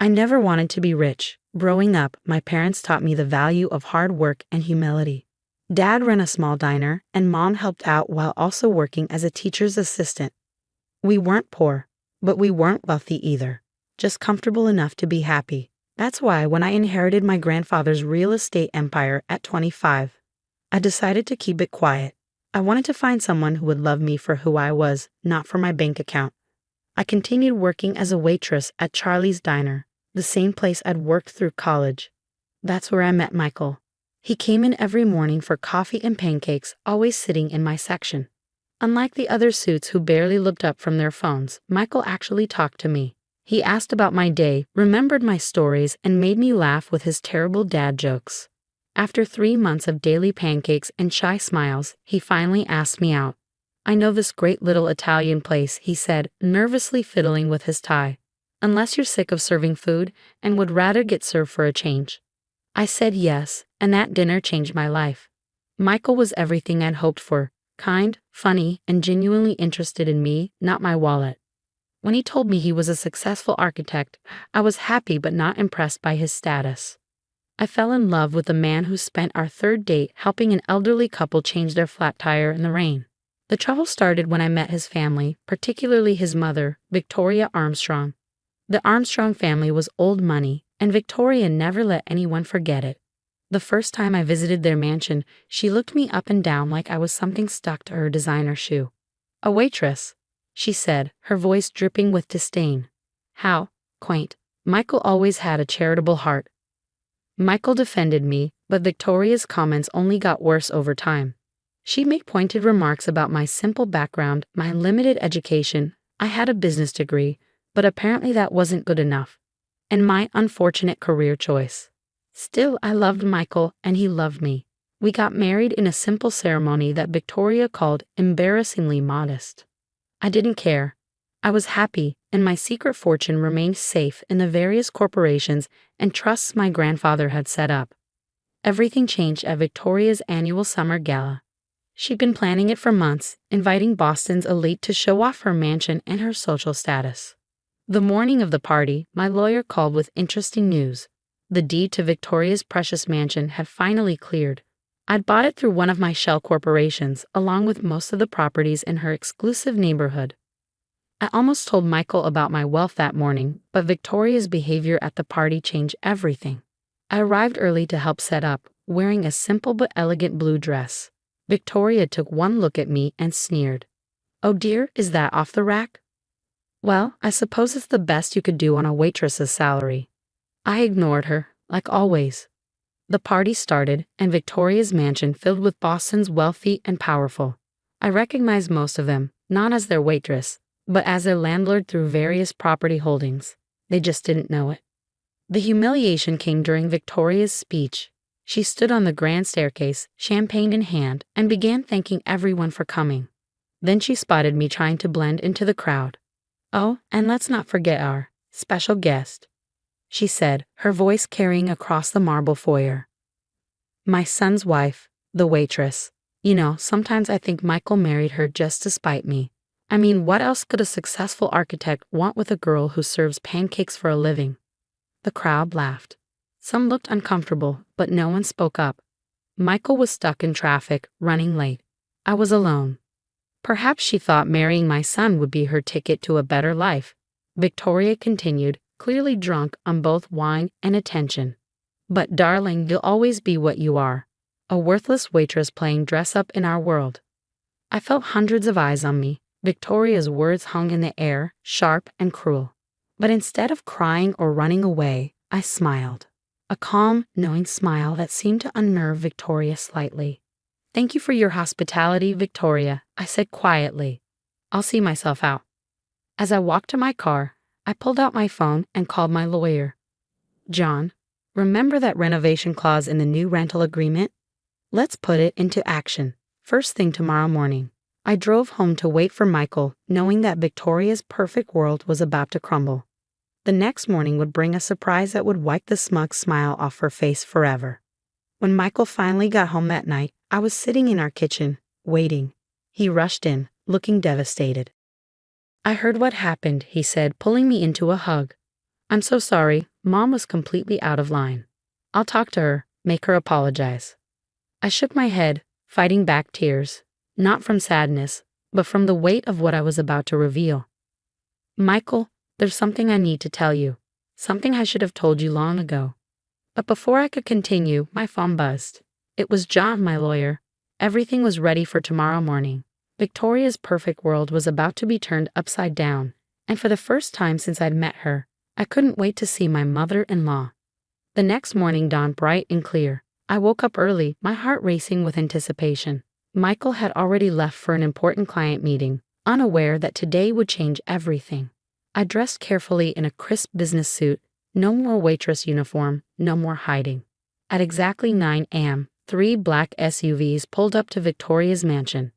I never wanted to be rich. Growing up, my parents taught me the value of hard work and humility. Dad ran a small diner, and Mom helped out while also working as a teacher's assistant. We weren't poor, but we weren't wealthy either, just comfortable enough to be happy. That's why when I inherited my grandfather's real estate empire at 25, I decided to keep it quiet. I wanted to find someone who would love me for who I was, not for my bank account. I continued working as a waitress at Charlie's Diner, the same place I'd worked through college. That's where I met Michael. He came in every morning for coffee and pancakes, always sitting in my section. Unlike the other suits who barely looked up from their phones, Michael actually talked to me. He asked about my day, remembered my stories, and made me laugh with his terrible dad jokes. After 3 months of daily pancakes and shy smiles, he finally asked me out. "I know this great little Italian place," he said, nervously fiddling with his tie. "Unless you're sick of serving food and would rather get served for a change." I said yes, and that dinner changed my life. Michael was everything I'd hoped for: kind, funny, and genuinely interested in me, not my wallet. When he told me he was a successful architect, I was happy but not impressed by his status. I fell in love with the man who spent our third date helping an elderly couple change their flat tire in the rain. The trouble started when I met his family, particularly his mother, Victoria Armstrong. The Armstrong family was old money, and Victoria never let anyone forget it. The first time I visited their mansion, she looked me up and down like I was something stuck to her designer shoe. "A waitress," she said, her voice dripping with disdain. How quaint. Michael always had a charitable heart. Michael defended me, but Victoria's comments only got worse over time. She'd make pointed remarks about my simple background, my limited education. I had a business degree, but apparently that wasn't good enough. And my unfortunate career choice. Still, I loved Michael, and he loved me. We got married in a simple ceremony that Victoria called embarrassingly modest. I didn't care. I was happy, and my secret fortune remained safe in the various corporations and trusts my grandfather had set up. Everything changed at Victoria's annual summer gala. She'd been planning it for months, inviting Boston's elite to show off her mansion and her social status. The morning of the party, my lawyer called with interesting news. The deed to Victoria's precious mansion had finally cleared. I'd bought it through one of my shell corporations, along with most of the properties in her exclusive neighborhood. I almost told Michael about my wealth that morning, but Victoria's behavior at the party changed everything. I arrived early to help set up, wearing a simple but elegant blue dress. Victoria took one look at me and sneered. "Oh dear, is that off the rack?" "Well, I suppose it's the best you could do on a waitress's salary." I ignored her, like always. The party started, and Victoria's mansion filled with Boston's wealthy and powerful. I recognized most of them, not as their waitress, but as their landlord through various property holdings. They just didn't know it. The humiliation came during Victoria's speech. She stood on the grand staircase, champagne in hand, and began thanking everyone for coming. Then she spotted me trying to blend into the crowd. "Oh, and let's not forget our special guest," she said, her voice carrying across the marble foyer. "My son's wife, the waitress. You know, sometimes I think Michael married her just to spite me. I mean, what else could a successful architect want with a girl who serves pancakes for a living?" The crowd laughed. Some looked uncomfortable, but no one spoke up. Michael was stuck in traffic, running late. I was alone. Perhaps she thought marrying my son would be her ticket to a better life. Victoria continued, clearly drunk on both wine and attention. "But darling, you'll always be what you are. A worthless waitress playing dress-up in our world." I felt hundreds of eyes on me. Victoria's words hung in the air, sharp and cruel. But instead of crying or running away, I smiled. A calm, knowing smile that seemed to unnerve Victoria slightly. "Thank you for your hospitality, Victoria," I said quietly. "I'll see myself out." As I walked to my car, I pulled out my phone and called my lawyer. "John, remember that renovation clause in the new rental agreement? Let's put it into action, first thing tomorrow morning." I drove home to wait for Michael, knowing that Victoria's perfect world was about to crumble. The next morning would bring a surprise that would wipe the smug smile off her face forever. When Michael finally got home that night, I was sitting in our kitchen, waiting. He rushed in, looking devastated. "I heard what happened," he said, pulling me into a hug. I'm so sorry, Mom was completely out of line. I'll talk to her, make her apologize. I shook my head, fighting back tears, not from sadness, but from the weight of what I was about to reveal. Michael, there's something I need to tell you. Something I should have told you long ago. But before I could continue, my phone buzzed. It was John, my lawyer. Everything was ready for tomorrow morning. Victoria's perfect world was about to be turned upside down, and for the first time since I'd met her, I couldn't wait to see my mother-in-law. The next morning dawned bright and clear. I woke up early, my heart racing with anticipation. Michael had already left for an important client meeting, unaware that today would change everything. I dressed carefully in a crisp business suit, no more waitress uniform, no more hiding. At exactly 9 a.m., 3 black SUVs pulled up to Victoria's mansion.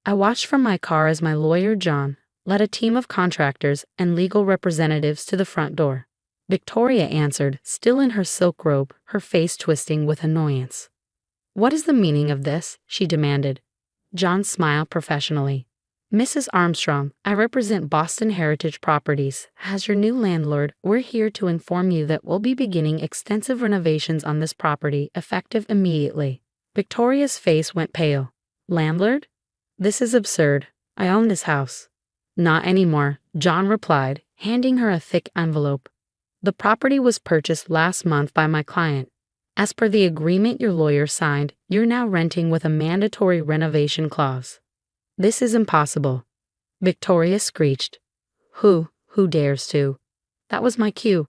I watched from my car as my lawyer, John, led a team of contractors and legal representatives to the front door. Victoria answered, still in her silk robe, her face twisting with annoyance. "What is the meaning of this?" she demanded. John smiled professionally. "Mrs. Armstrong, I represent Boston Heritage Properties. As your new landlord, we're here to inform you that we'll be beginning extensive renovations on this property, effective immediately." Victoria's face went pale. "Landlord? This is absurd. I own this house." "Not anymore," John replied, handing her a thick envelope. "The property was purchased last month by my client. As per the agreement your lawyer signed, you're now renting with a mandatory renovation clause." "This is impossible," Victoria screeched. Who dares to?" That was my cue.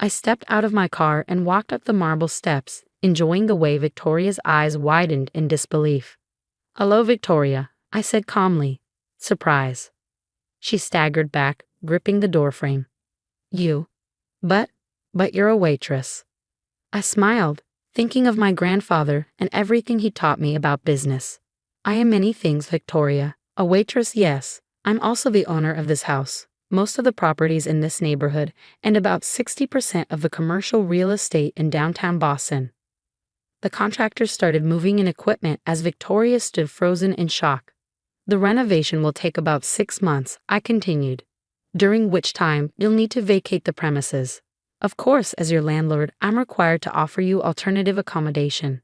I stepped out of my car and walked up the marble steps, enjoying the way Victoria's eyes widened in disbelief. "Hello, Victoria," I said calmly. "Surprise." She staggered back, gripping the doorframe. "You? But you're a waitress." I smiled, thinking of my grandfather and everything he taught me about business. "I am many things, Victoria. A waitress, yes. I'm also the owner of this house, most of the properties in this neighborhood, and about 60% of the commercial real estate in downtown Boston." The contractors started moving in equipment as Victoria stood frozen in shock. "The renovation will take about 6 months," I continued, "during which time you'll need to vacate the premises. Of course, as your landlord, I'm required to offer you alternative accommodation."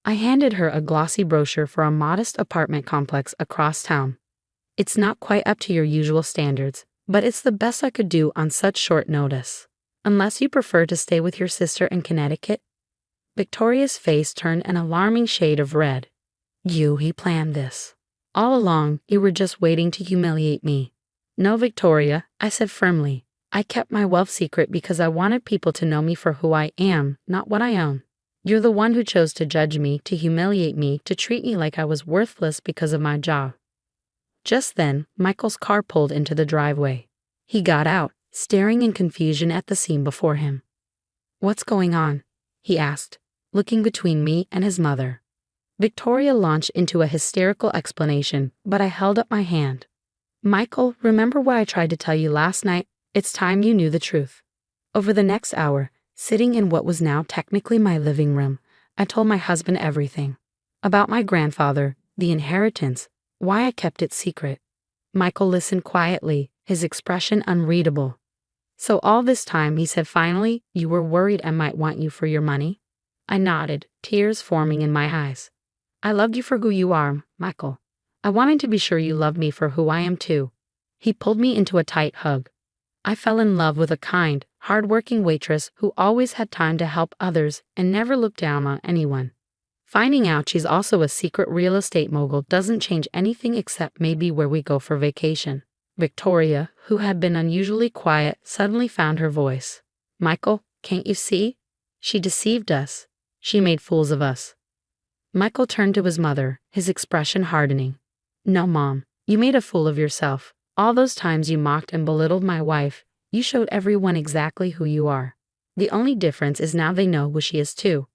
I handed her a glossy brochure for a modest apartment complex across town. "It's not quite up to your usual standards, but it's the best I could do on such short notice. Unless you prefer to stay with your sister in Connecticut." Victoria's face turned an alarming shade of red. He planned this. All along, you were just waiting to humiliate me." "No, Victoria," I said firmly. "I kept my wealth secret because I wanted people to know me for who I am, not what I own. You're the one who chose to judge me, to humiliate me, to treat me like I was worthless because of my job." Just then, Michael's car pulled into the driveway. He got out, staring in confusion at the scene before him. "What's going on?" he asked, looking between me and his mother. Victoria launched into a hysterical explanation, but I held up my hand. "Michael, remember what I tried to tell you last night? It's time you knew the truth." Over the next hour, sitting in what was now technically my living room, I told my husband everything. About my grandfather, the inheritance, why I kept it secret. Michael listened quietly, his expression unreadable. "So all this time," he said finally, "you were worried I might want you for your money?" I nodded, tears forming in my eyes. "I loved you for who you are, Michael. I wanted to be sure you loved me for who I am too." He pulled me into a tight hug. I fell in love with a kind, hard-working waitress who always had time to help others and never looked down on anyone. Finding out she's also a secret real estate mogul doesn't change anything except maybe where we go for vacation. Victoria, who had been unusually quiet, suddenly found her voice. "Michael, can't you see? She deceived us. She made fools of us." Michael turned to his mother, his expression hardening. "No, Mom, you made a fool of yourself. All those times you mocked and belittled my wife, you showed everyone exactly who you are. The only difference is now they know who she is too."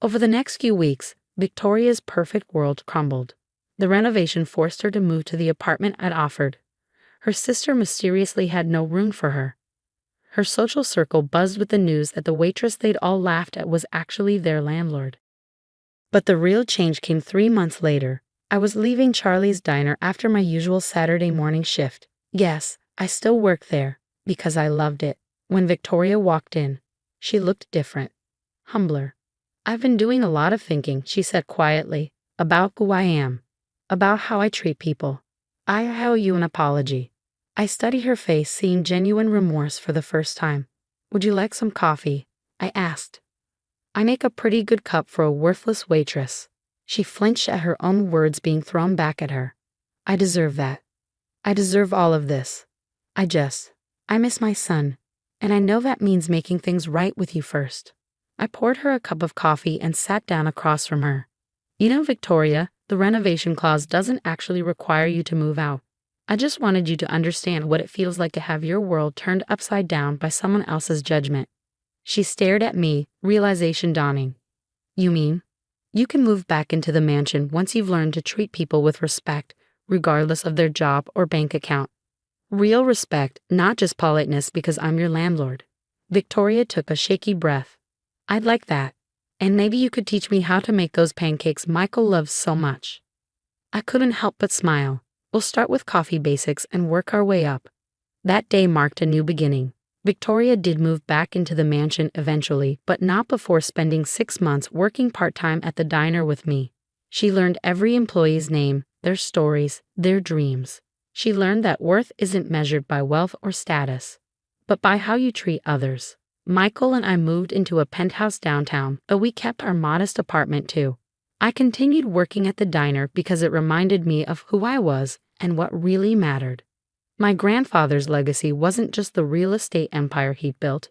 Over the next few weeks, Victoria's perfect world crumbled. The renovation forced her to move to the apartment I'd offered. Her sister mysteriously had no room for her. Her social circle buzzed with the news that the waitress they'd all laughed at was actually their landlord. But the real change came 3 months later. I was leaving Charlie's Diner after my usual Saturday morning shift. Yes, I still worked there, because I loved it. When Victoria walked in, she looked different, humbler. "I've been doing a lot of thinking," she said quietly, "about who I am, about how I treat people. I owe you an apology." I studied her face, seeing genuine remorse for the first time. "Would you like some coffee?" I asked. "I make a pretty good cup for a worthless waitress." She flinched at her own words being thrown back at her. "I deserve that. I deserve all of this. I miss my son, and I know that means making things right with you first." I poured her a cup of coffee and sat down across from her. "You know, Victoria, the renovation clause doesn't actually require you to move out. I just wanted you to understand what it feels like to have your world turned upside down by someone else's judgment." She stared at me, realization dawning. "You mean, you can move back into the mansion once you've learned to treat people with respect, regardless of their job or bank account? Real respect, not just politeness because I'm your landlord." Victoria took a shaky breath. "I'd like that. And maybe you could teach me how to make those pancakes Michael loves so much." I couldn't help but smile. "We'll start with coffee basics and work our way up." That day marked a new beginning. Victoria did move back into the mansion eventually, but not before spending 6 months working part-time at the diner with me. She learned every employee's name, their stories, their dreams. She learned that worth isn't measured by wealth or status, but by how you treat others. Michael and I moved into a penthouse downtown, but we kept our modest apartment too. I continued working at the diner because it reminded me of who I was and what really mattered. My grandfather's legacy wasn't just the real estate empire he'd built.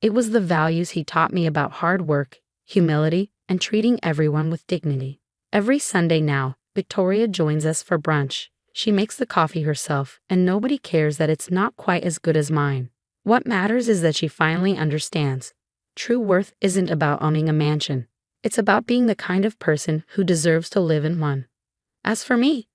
It was the values he taught me about hard work, humility, and treating everyone with dignity. Every Sunday now, Victoria joins us for brunch. She makes the coffee herself, and nobody cares that it's not quite as good as mine. What matters is that she finally understands. True worth isn't about owning a mansion. It's about being the kind of person who deserves to live in one. As for me,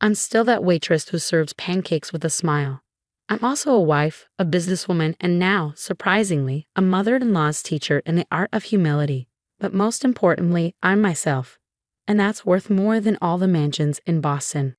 I'm still that waitress who serves pancakes with a smile. I'm also a wife, a businesswoman, and now, surprisingly, a mother-in-law's teacher in the art of humility. But most importantly, I'm myself. And that's worth more than all the mansions in Boston.